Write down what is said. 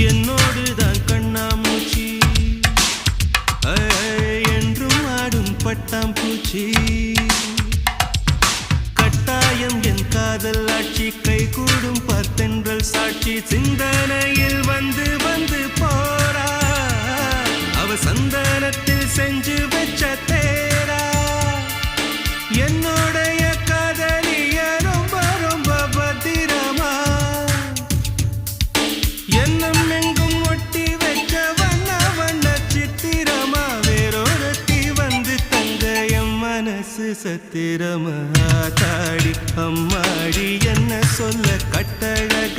என்னோடுதான் கண்ணாமூச்சி என்றும் ஆடும் பட்டாம்பூச்சி கட்டாயம் என் காதல் ஆட்சி கைகூடும் பார்த்தென்றல் சாட்சி சிந்தனையில் வந்து வந்து போறா அவ சந்தனத்தில் செஞ்சு வச்ச தேரா என்னோடைய காதலிய ரொம்ப ரொம்ப பத்திரமா என்னும் எங்கும் ஒட்டி வைக்க வண்ண வண்ண சித்திரமா வேறொருத்தி வந்து தங்க என் மனசு சத்திரமா தாடி அம்மாடி என்ன சொல்ல கட்டழக